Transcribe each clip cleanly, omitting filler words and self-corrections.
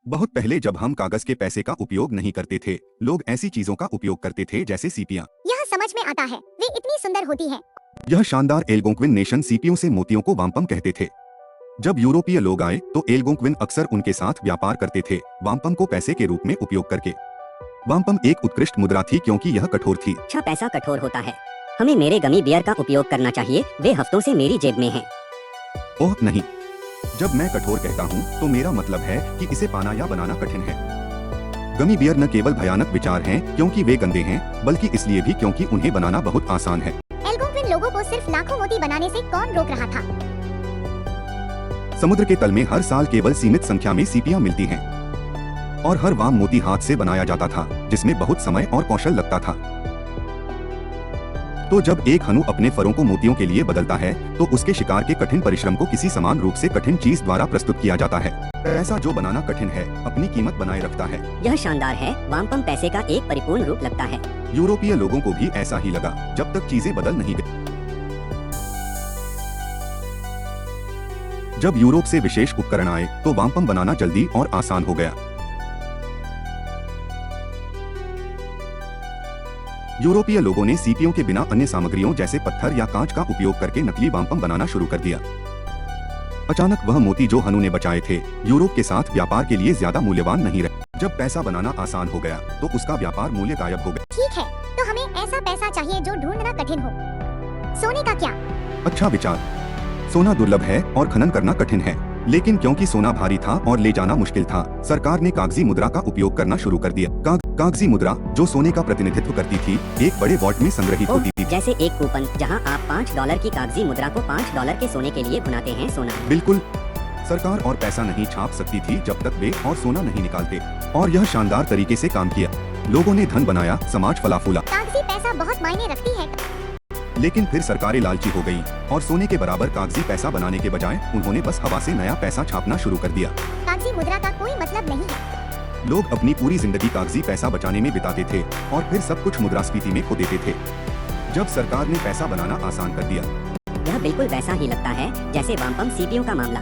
बहुत पहले जब हम कागज के पैसे का उपयोग नहीं करते थे, लोग ऐसी चीजों का उपयोग करते थे जैसे सीपियां। यह समझ में आता है, वे इतनी सुंदर होती हैं। यह शानदार एल्गोंक्विन नेशन सीपियों से मोतियों को वाम्पम कहते थे। जब यूरोपीय लोग आए तो एल्गोंक्विन अक्सर उनके साथ व्यापार करते थे, वाम्पम को पैसे के रूप में उपयोग करके। वाम्पम एक उत्कृष्ट मुद्रा थी क्योंकि यह कठोर थी। अच्छा, पैसा कठोर होता है। हमें मेरे गमी बियर का उपयोग करना चाहिए, वे हफ्तों से मेरी जेब में हैं। ओह नहीं, जब मैं कठोर कहता हूँ तो मेरा मतलब है कि इसे पाना या बनाना कठिन है। गमी बियर न केवल भयानक विचार हैं क्योंकि वे गंदे हैं, बल्कि इसलिए भी क्योंकि उन्हें बनाना बहुत आसान है। एल्गोंक्विन लोगों को सिर्फ लाखों मोती बनाने से कौन रोक रहा था? समुद्र के तल में हर साल केवल सीमित संख्या में सीपियां मिलती हैं और हर वाम मोती हाथ से बनाया जाता था, जिसमें बहुत समय और कौशल लगता था। तो जब एक हनु अपने फरों को मोतियों के लिए बदलता है तो उसके शिकार के कठिन परिश्रम को किसी समान रूप से कठिन चीज द्वारा प्रस्तुत किया जाता है। पैसा जो बनाना कठिन है अपनी कीमत बनाए रखता है। यह शानदार है, वाम्पम पैसे का एक परिपूर्ण रूप लगता है। यूरोपीय लोगों को भी ऐसा ही लगा जब तक चीजें बदल नहीं गई। जब यूरोप से विशेष उपकरण आए तो वाम्पम बनाना जल्दी और आसान हो गया। यूरोपीय लोगों ने सीपियों के बिना अन्य सामग्रियों जैसे पत्थर या कांच का उपयोग करके नकली वाम्पम बनाना शुरू कर दिया। अचानक वह मोती जो हनु ने बचाए थे यूरोप के साथ व्यापार के लिए ज्यादा मूल्यवान नहीं रहे। जब पैसा बनाना आसान हो गया तो उसका व्यापार मूल्य गायब हो गया। ठीक है, तो हमें ऐसा पैसा चाहिए जो ढूंढना कठिन हो। सोने का क्या? अच्छा विचार। सोना दुर्लभ है और खनन करना कठिन है, लेकिन क्योंकि सोना भारी था और ले जाना मुश्किल था, सरकार ने कागजी मुद्रा का उपयोग करना शुरू कर दिया। कागजी मुद्रा जो सोने का प्रतिनिधित्व करती थी, एक बड़े वॉल्ट में संग्रहित होती थी। जैसे एक कूपन जहां आप $5 की कागजी मुद्रा को $5 के सोने के लिए भुनाते हैं। सोना बिल्कुल, सरकार और पैसा नहीं छाप सकती थी जब तक वे और सोना नहीं निकालते, और यह शानदार तरीके से काम किया। लोगों ने धन बनाया, समाज फला फूला। कागजी पैसा बहुत मायने रखती है। लेकिन फिर सरकारें लालची हो गई और सोने के बराबर कागजी पैसा बनाने के बजाय उन्होंने बस हवा से नया पैसा छापना शुरू कर दिया। कागजी मुद्रा का कोई मतलब नहीं है। लोग अपनी पूरी जिंदगी कागजी पैसा बचाने में बिताते थे और फिर सब कुछ मुद्रास्फीति में खो देते थे। जब सरकार ने पैसा बनाना आसान कर दिया, यह बिल्कुल वैसा ही लगता है जैसे वाम्पम सीपियों का मामला।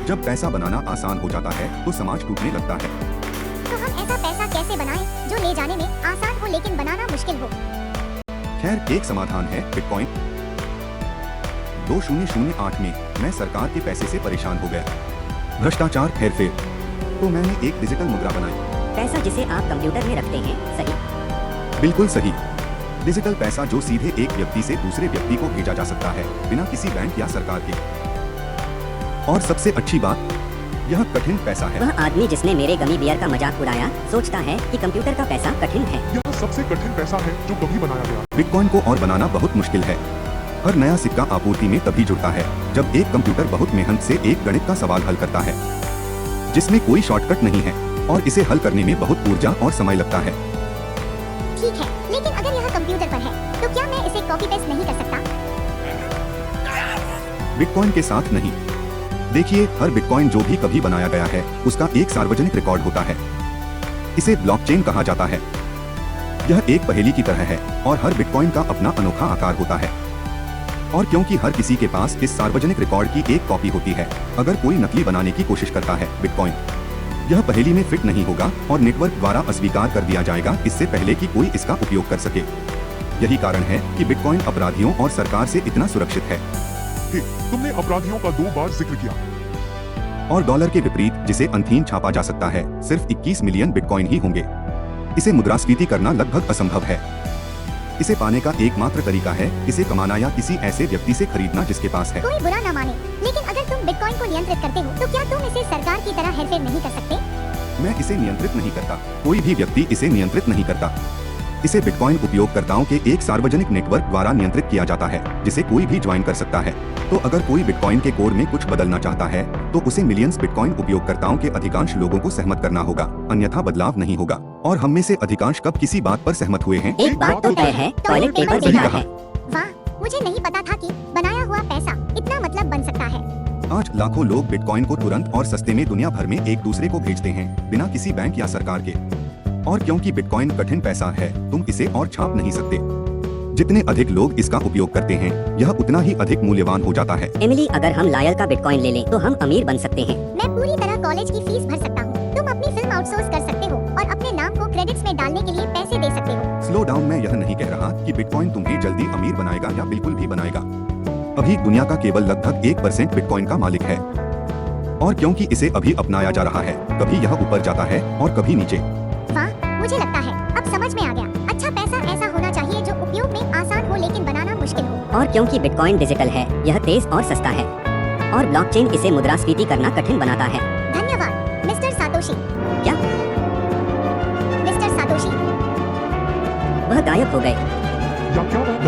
जब पैसा बनाना आसान हो जाता है तो समाज टूटने लगता है। तो हम ऐसा पैसा कैसे बनाएं जो ले जाने में आसान हो लेकिन बनाना मुश्किल हो? खैर, एक समाधान है, बिटकॉइन। 2008 में मैं सरकार के पैसे से परेशान हो गया। भ्रष्टाचार, हेरफेर। तो मैंने एक डिजिटल मुद्रा बनाई। पैसा जिसे आप कंप्यूटर में रखते हैं। सही? बिल्कुल सही। डिजिटल पैसा जो सीधे एक व्यक्ति से दूसरे व्यक्ति को भेजा जा सकता है बिना किसी बैंक या सरकार के। और सबसे अच्छी बात, यह कठिन पैसा है। वह आदमी जिसने मेरे गमी बियर का मजाक उड़ाया सोचता है कि कंप्यूटर का पैसा कठिन है। यह सबसे कठिन पैसा है जो कभी बनाया गया। बिटकॉइन को और बनाना बहुत मुश्किल है। हर नया सिक्का आपूर्ति में तभी जुड़ता है जब एक कंप्यूटर बहुत मेहनत से एक गणित का सवाल हल करता है जिसमें कोई शॉर्टकट नहीं है, और इसे हल करने में बहुत ऊर्जा और समय लगता है। ठीक है, लेकिन अगर यह कंप्यूटर पर है तो क्या मैं इसे कॉपी पेस्ट नहीं कर सकता? बिटकॉइन के साथ नहीं। देखिए, हर बिटकॉइन जो भी कभी बनाया गया है उसका एक सार्वजनिक रिकॉर्ड होता है। इसे ब्लॉकचेन कहा जाता है। यह एक पहेली की तरह है और हर बिटकॉइन का अपना अनोखा आकार होता है। और क्योंकि हर किसी के पास इस सार्वजनिक रिकॉर्ड की एक कॉपी होती है, अगर कोई नकली बनाने की कोशिश करता है बिटकॉइन, यह पहेली में फिट नहीं होगा और नेटवर्क द्वारा अस्वीकार कर दिया जाएगा इससे पहले कि कोई इसका उपयोग कर सके। यही कारण है कि बिटकॉइन अपराधियों और सरकार से इतना सुरक्षित है। तुमने अपराधियों का 2 बार जिक्र किया। और डॉलर के विपरीत, जिसे अंथीन छापा जा सकता है, सिर्फ 21 मिलियन बिटकॉइन ही होंगे। इसे मुद्रास्फीति करना लगभग असंभव है। इसे पाने का एकमात्र तरीका है इसे कमाना या किसी ऐसे व्यक्ति से खरीदना जिसके पास है। कोई बुरा ना माने, लेकिन अगर तुम बिटकॉइन को नियंत्रित करते हो तो क्या तुम इसे सरकार की तरह हेरफेर नहीं कर सकते? मैं इसे नियंत्रित नहीं करता, कोई भी व्यक्ति इसे नियंत्रित नहीं करता। इसे बिटकॉइन उपयोगकर्ताओं के एक सार्वजनिक नेटवर्क द्वारा नियंत्रित किया जाता है जिसे कोई भी ज्वाइन कर सकता है। तो अगर कोई बिटकॉइन के कोड में कुछ बदलना चाहता है तो उसे मिलियंस बिटकॉइन उपयोगकर्ताओं के अधिकांश लोगों को सहमत करना होगा, अन्यथा बदलाव नहीं होगा। और हम में से अधिकांश कब किसी बात पर सहमत हुए हैं? एक बात तो तय है, टॉयलेट पेपर सही बेकार कहा। है। वाह, मुझे नहीं पता था कि बनाया हुआ पैसा इतना मतलब बन सकता है। आज लाखों लोग बिटकॉइन को तुरंत और सस्ते में दुनिया भर में एक दूसरे को भेजते हैं बिना किसी बैंक या सरकार के। और क्योंकि बिटकॉइन कठिन पैसा है, तुम इसे और छाप नहीं सकते। जितने अधिक लोग इसका उपयोग करते हैं, यह उतना ही अधिक मूल्यवान हो जाता है। एमिली, अगर हम लायल का बिटकॉइन ले लें तो हम अमीर बन सकते हैं। मैं पूरी तरह कॉलेज की फीस भर सकता हूँ। तुम में डालने के लिए पैसे दे सकते हो। स्लो डाउन, मैं यह नहीं कह रहा कि बिटकॉइन तुम्हें जल्दी अमीर बनाएगा या बिल्कुल भी बनाएगा। अभी दुनिया का केवल लगभग 1% बिटकॉइन का मालिक है, और क्योंकि इसे अभी अपनाया जा रहा है, कभी यह ऊपर जाता है और कभी नीचे। वाह, मुझे लगता है अब समझ में आ गया। अच्छा, पैसा ऐसा होना चाहिए जो उपयोग में आसान हो लेकिन बनाना मुश्किल हो। और क्योंकि बिटकॉइन डिजिटल है, यह तेज और सस्ता है, और ब्लॉकचेन इसे मुद्रास्फीति करना कठिन बनाता है। धन्यवाद मिस्टर सातोशी। क्या? मिस्टर सातोशी, वह गायब हो गए। या क्या बात